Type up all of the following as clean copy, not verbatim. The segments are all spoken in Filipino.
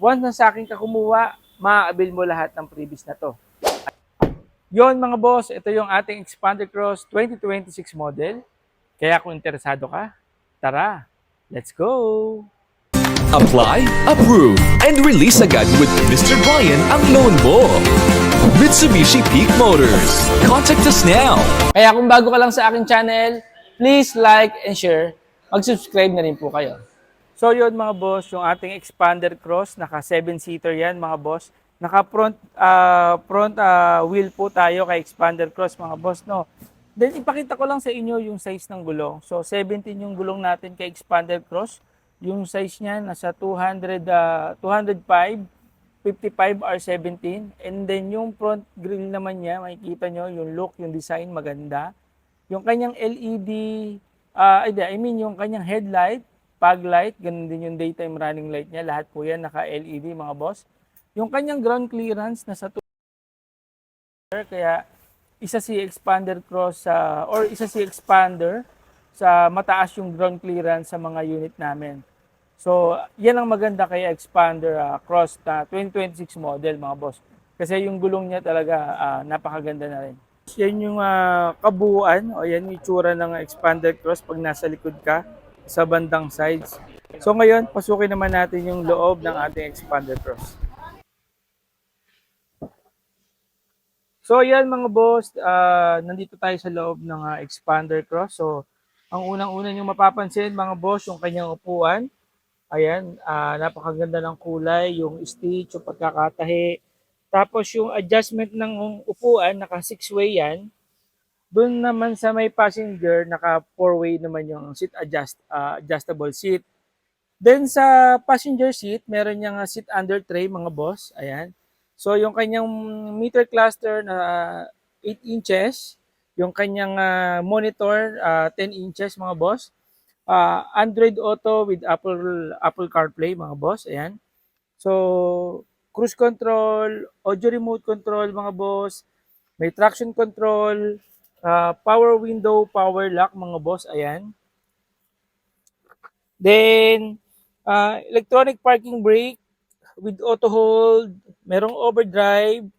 Once na sa akin ka kumuha, ma-avail mo lahat ng previous na to. Yon mga boss, ito yung ating Expander Cross 2026 model. Kaya kung interesado ka, tara, let's go! Apply, approve, and release agad with Mr. Brian ang loan mo. Mitsubishi Peak Motors. Contact us now. Kaya kung bago ka lang sa aking channel, please like and share. Mag-subscribe na rin po kayo. So yun mga boss, yung ating Expander Cross, naka 7-seater yan mga boss. Naka front wheel po tayo kay Expander Cross mga boss, no. Then ipakita ko lang sa inyo yung size ng gulong. So 17 yung gulong natin kay Expander Cross. Yung size niya nasa 205, 55 R17. And then yung front grille naman niya, makikita nyo yung look, yung design maganda. Yung kanyang LED, yung kanyang headlight, fog light, ganun din yung daytime running light niya. Lahat po yan naka-LED mga boss. Yung kanyang ground clearance nasa 2 meter, kaya isa si Expander Cross isa si Expander sa mataas yung ground clearance sa mga unit namin. So, yan ang maganda kay Expander Cross na 2026 model mga boss. Kasi yung gulong niya talaga napakaganda na rin. Yan yung kabuuan o yan yung itsura ng Expander Cross pag nasa likod ka sa bandang sides. So ngayon, pasukin naman natin yung loob ng ating Expander Cross. So yan mga boss, nandito tayo sa loob ng Expander Cross. So ang unang-una yung mapapansin mga boss, yung kanyang upuan. Ayan, napakaganda ng kulay, yung stitch, yung pagkakatahi. Tapos yung adjustment ng upuan, naka 6-way yan. Doon naman sa may passenger, naka 4-way naman yung adjustable seat. Then sa passenger seat, meron niyang seat under tray mga boss. Ayan. So yung kanyang meter cluster na 8 inches, yung kanyang monitor 10 inches mga boss. Android Auto with Apple CarPlay mga boss. Ayan. So cruise control, audio remote control mga boss, may traction control, power window, power lock mga boss. Ayan. Then electronic parking brake with auto hold, merong overdrive.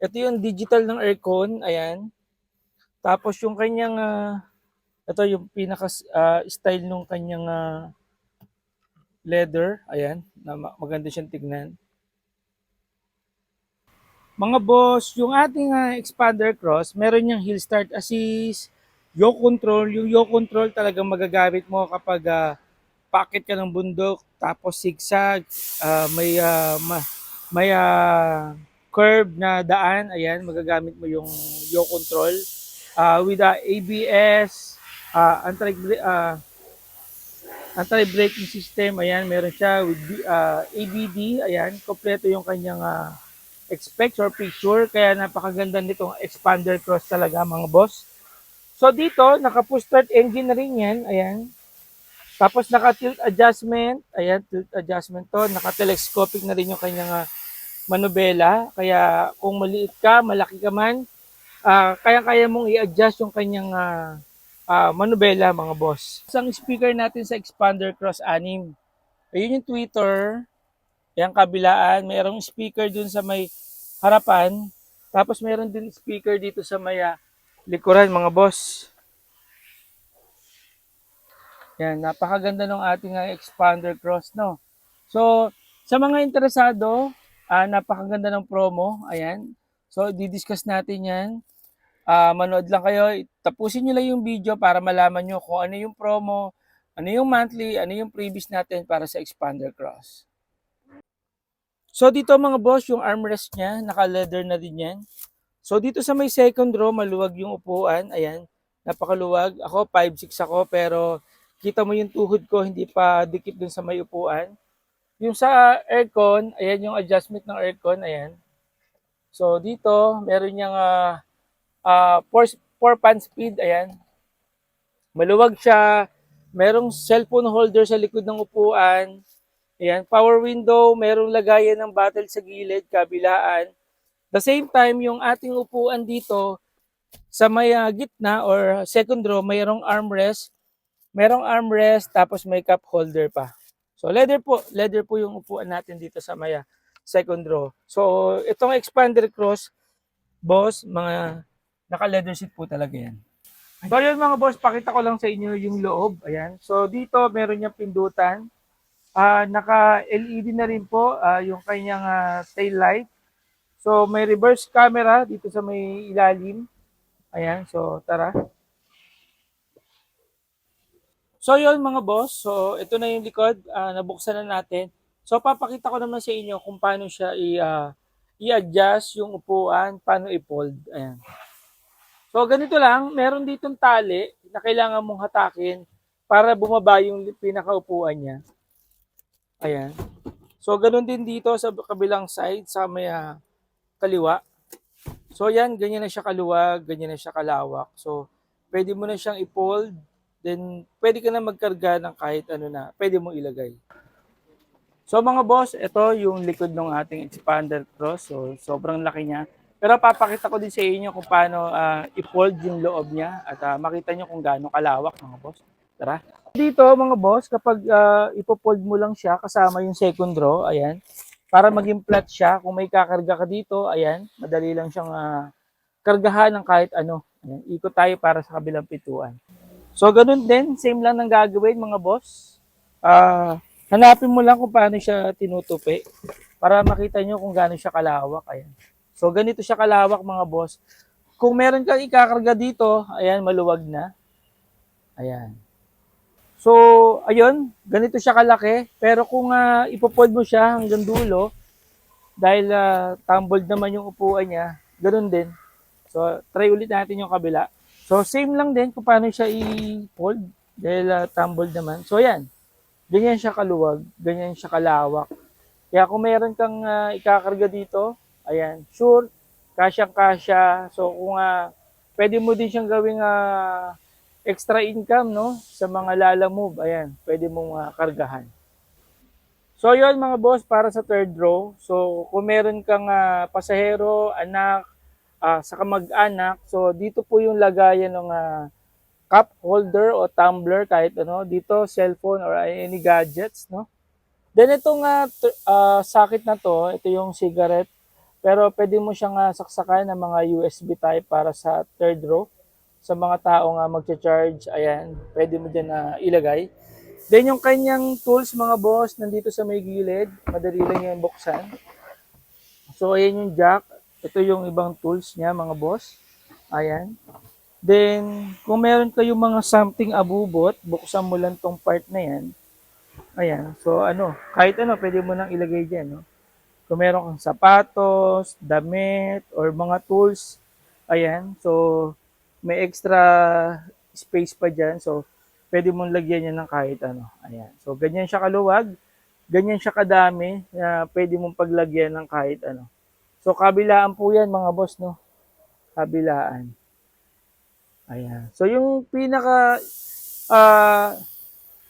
Ito yung digital ng aircon. Ayan. Tapos yung kanyang ito yung pinaka style nung kanyang leather, ayan, na maganda siyang tignan. Mga boss, yung ating Expander Cross, meron niyang hill start assist, yoke control. Yung yoke control talagang magagamit mo kapag paakit ka ng bundok, tapos zigzag, may curve na daan, ayan, magagamit mo yung yoke control. With ABS, anti-braking system, ayan, meron siya with ABD, ayan, kompleto yung kanyang expect or picture, kaya napakaganda nitong Expander Cross talaga mga boss. So dito, naka-push start engine na rin yan, ayan. Tapos naka-tilt adjustment, ayan, tilt adjustment to, naka-telescopic na rin yung kanyang manubela, kaya kung maliit ka, malaki ka man, kaya-kaya mong i-adjust yung kanyang manubela mga boss. Isang speaker natin sa Expander Cross 6. Ayun yung tweeter. Yung kabilaan, mayroong speaker dun sa may harapan. Tapos mayroon din speaker dito sa may likuran mga boss. Yan, napakaganda ng ating Expander Cross, no? So, sa mga interesado, napakaganda ng promo. Ayan. So, didiscuss natin yan. Manood lang kayo, tapusin nyo lang yung video para malaman nyo kung ano yung promo, ano yung monthly, ano yung previous natin para sa Expander Cross. So dito mga boss, yung armrest niya, naka-leather na din yan. So dito sa may second row, maluwag yung upuan, ayan, napakaluwag. Ako 5'6" ako, pero kita mo yung tuhod ko, hindi pa dikit dun sa may upuan. Yung sa aircon, ayan yung adjustment ng aircon, ayan. So dito, meron niyang 4-pan speed, ayan. Maluwag siya, merong cellphone holder sa likod ng upuan. Ayan, power window, merong lagayan ng bottle sa gilid, kabilaan. The same time, yung ating upuan dito, sa may gitna or second row, mayroong armrest. Merong armrest, tapos may cup holder pa. So leather po yung upuan natin dito sa Maya second row. So itong expander cross, boss, mga naka-leather seat po talaga yan. So yun mga boss, pakita ko lang sa inyo yung loob. Ayan. So dito meron niyang pindutan. Naka-LED na rin po yung kanyang tail light. So may reverse camera dito sa may ilalim. Ayan, so tara. So yun mga boss, so ito na yung likod, nabuksan na natin. So papakita ko naman sa inyo kung paano siya i-adjust yung upuan, paano i-fold. Ayan. So ganito lang, meron ditong tali na kailangan mong hatakin para bumaba yung pinakaupuan niya. Ayan. So ganun din dito sa kabilang side, sa may kaliwa. So yan, ganyan na siya kaluwag, ganyan na siya kalawak. So pwede mo na siyang i-fold, then pwede ka na magkarga ng kahit ano na pwede mo ilagay. So mga boss, ito yung likod ng ating expander cross. So sobrang laki niya. Pero papakita ko din sa inyo kung paano i-fold yung loob niya at makita nyo kung gaano kalawak mga boss. Tara. Dito mga boss, kapag ipo-fold mo lang siya kasama yung second row, ayan, para maging flat siya, kung may kakarga ka dito, ayan, madali lang siyang kargahan ng kahit ano. Ayan, ikot tayo para sa kabilang pituan. So ganun din, same lang ng gagawin mga boss. Hanapin mo lang kung paano siya tinutupi para makita nyo kung gaano siya kalawak. Ayan. So ganito siya kalawak mga boss. Kung meron kang ikakarga dito, ayan, maluwag na. Ayan. So, ayun, ganito siya kalaki. Pero kung ipopod mo siya hanggang dulo, dahil tumbled naman yung upuan niya, ganun din. So, try ulit natin yung kabila. So, same lang din kung paano siya i-fold dahil tumbled naman. So, yan. Ganyan siya kaluwag, ganyan siya kalawak. Kaya kung meron kang ikakarga dito, ayan, sure, kasyang-kasya. So, kung pwede mo din siyang gawing extra income, no? Sa mga Lala Move, ayan, pwede mong kargahan. So, yun mga boss, para sa third row. So, kung meron kang pasahero, anak, sa kamag-anak, so dito po yung lagayan ng cup holder o tumbler, kahit ano, dito cellphone or any gadgets, no? Then itong socket na to, ito yung cigarette, pero pwede mo siyang saksakan ng mga USB type para sa third row. Sa mga taong magcha-charge, ayan, pwede mo dyan ilagay. Then yung kanyang tools mga boss, nandito sa may gilid, madali lang yan buksan. So ayan yung jack, ito yung ibang tools niya mga boss, ayan. Then, kung meron kayong mga something abubot, buksan mo lang tong part na yan. Ayan. So, kahit ano, pwede mo nang ilagay dyan, no? Kung meron kang sapatos, damit, or mga tools, ayan. So, may extra space pa dyan. So, pwede mong lagyan yan ng kahit ano. Ayan. So, ganyan siya kaluwag. Ganyan siya kadami na pwede mong paglagyan ng kahit ano. So, kabilaan po yan, mga boss, no? Kabilaan. Ayan. So, yung pinaka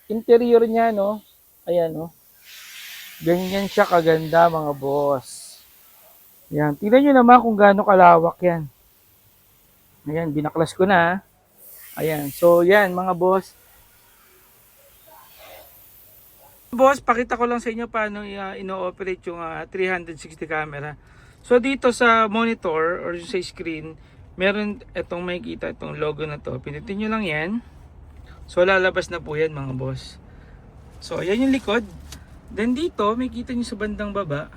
interior niya, no? Ayan, no? Ganyan siya kaganda, mga boss. Ayan. Tingnan nyo naman kung gaano kalawak yan. Ayan, binaklas ko na. Ayan. So, yan, mga boss. Boss, pakita ko lang sa inyo paano ino-operate yung 360 camera. So, dito sa monitor or sa screen, meron itong makikita, itong logo na to. Pinutin nyo lang yan. So, lalabas na po yan mga boss. So, ayan yung likod. Then dito, makikita nyo sa bandang baba,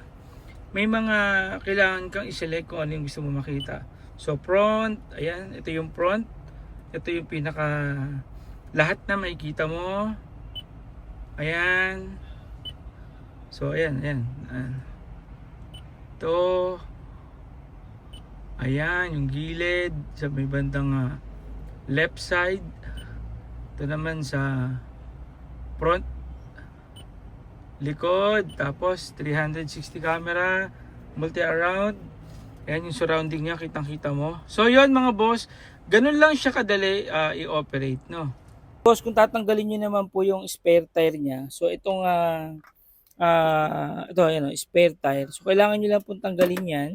may mga kailangan kang iselect kung ano yung gusto mo makita. So, front, ayan, ito yung front. Ito yung pinaka lahat na makikita mo. Ayan. So, ayan, ayan. Ito. Ayan, yung gilid sa may bandang left side. Ito naman sa front, likod, tapos 360 camera, multi-around. Ayan yung surrounding niya, kitang-kita mo. So yun mga boss, ganun lang siya kadali i-operate, no? Boss, kung tatanggalin niyo naman po yung spare tire niya, so itong ito, ayan, spare tire. So kailangan niyo lang pong tanggalin yan.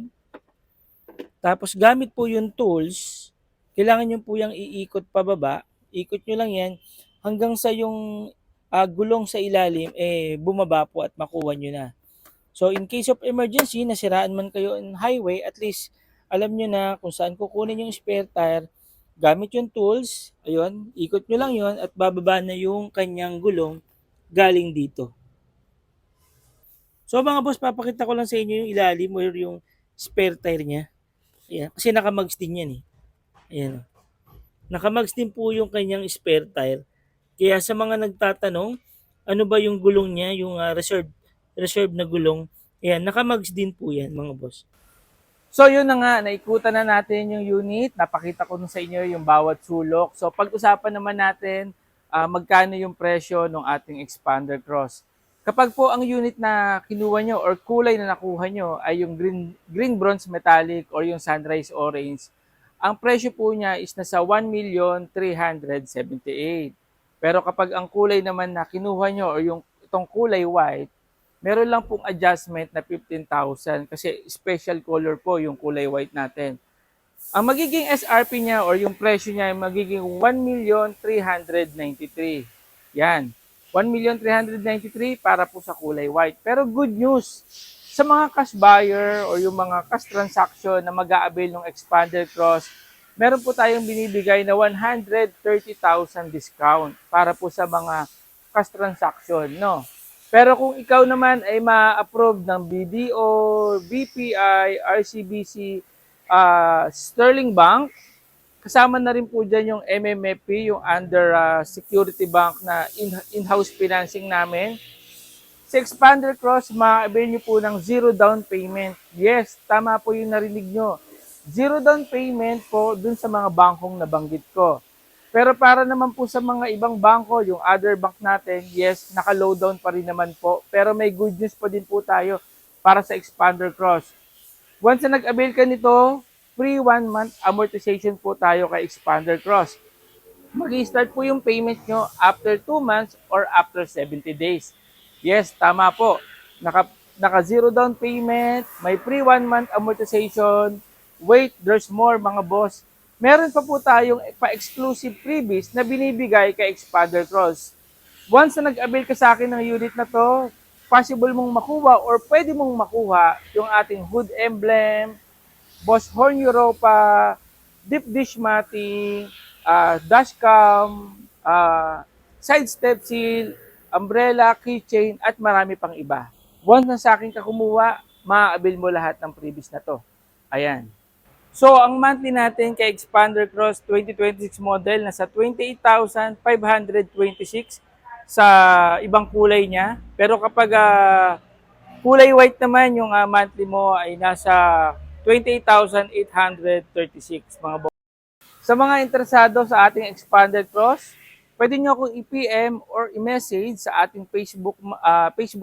Tapos gamit po yung tools, kailangan nyo po yung iikot pababa. Ikot nyo lang yan hanggang sa yung gulong sa ilalim, bumaba po at makuha nyo na. So in case of emergency, nasiraan man kayo in highway, at least alam nyo na kung saan kukunin yung spare tire, gamit yung tools, ayun, ikot nyo lang yon at bababa na yung kanyang gulong galing dito. So mga boss, papakita ko lang sa inyo yung ilalim or yung spare tire niya. Ayan, kasi nakamags din yan eh. Ayan. Nakamags din po yung kanyang spare tire. Kaya sa mga nagtatanong, ano ba yung gulong niya, yung reserve na gulong, ayan, nakamags din po yan mga boss. So yun na nga, naikutan na natin yung unit, napakita ko nun sa inyo yung bawat sulok. So pag-usapan naman natin magkano yung presyo ng ating expander cross. Kapag po ang unit na kinuha nyo or kulay na nakuha nyo ay yung green bronze metallic or yung sunrise orange, ang presyo po niya is nasa 1,378,000. Pero kapag ang kulay naman na kinuha nyo or yung itong kulay white, meron lang pong adjustment na 15,000 kasi special color po yung kulay white natin. Ang magiging SRP niya or yung presyo niya ay magiging 1,393,000. Yan. 1,393,000 para po sa kulay white. Pero good news, sa mga cash buyer or yung mga cash transaction na mag-a-avail ng expander cross, meron po tayong binibigay na 130,000 discount para po sa mga cash transaction, no? Pero kung ikaw naman ay ma-approve ng BDO, BPI, RCBC, Sterling Bank, kasama na rin po dyan yung MMFP, yung under security bank na in-house financing namin. Sa Expander Cross, ma-avail nyo po ng zero down payment. Yes, tama po yung narinig nyo. Zero down payment po dun sa mga bangkong nabanggit ko. Pero para naman po sa mga ibang bangko, yung other bank natin, yes, naka-low down pa rin naman po. Pero may good news pa din po tayo para sa Expander Cross. Once na nag-avail ka nito, free 1 month amortization po tayo kay Expander Cross. Mag-i-start po yung payment nyo after 2 months or after 70 days. Yes, tama po. Naka zero down payment, may free 1 month amortization. Wait, there's more mga boss. Meron pa po tayong pa-exclusive freebies na binibigay kay Expander Cross. Once na nag-avail ka sa akin ng unit na to, possible mong makuha or pwede mong makuha yung ating hood emblem, Boss Horn Europa, deep dish matting, dashcam, side step seal, umbrella, keychain, at marami pang iba. Once na sa akin ka kumuha, ma-avail mo lahat ng freebies na to. Ayan. So, ang monthly natin kay Expander Cross 2026 model nasa 28,526 sa ibang kulay niya. Pero kapag kulay white naman, yung monthly mo ay nasa 28,836 mga boss. Sa mga interesado sa ating Expander Cross, pwede nyo akong i-PM or i-message sa ating Facebook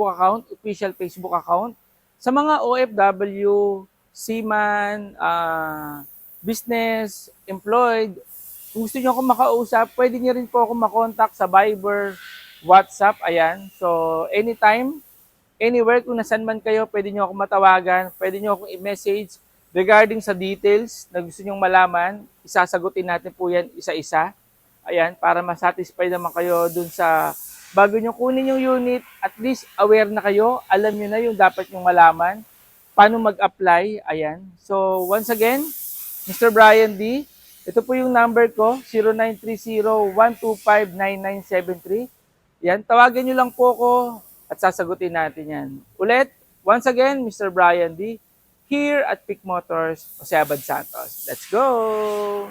account, official Facebook account. Sa mga OFW, seaman, business, employed, kung gusto nyo akong makausap, pwede nyo rin po akong makontak sa Viber, WhatsApp, ayan. So, anytime, anywhere, kung nasan man kayo, pwede nyo akong matawagan, pwede nyo akong i-message regarding sa details na gusto nyong malaman. Isasagutin natin po yan isa-isa. Ayan, para masatisfy naman kayo dun sa bago nyo kunin yung unit, at least aware na kayo, alam nyo na yung dapat nyong malaman, paano mag-apply, ayan. So, once again, Mr. Brian D., ito po yung number ko, 0930-125-9973. Yan, tawagan nyo lang po ko at sasagutin natin yan. Ulit, once again, Mr. Brian D., here at Peak Motors, Jose Abad Santos. Let's go!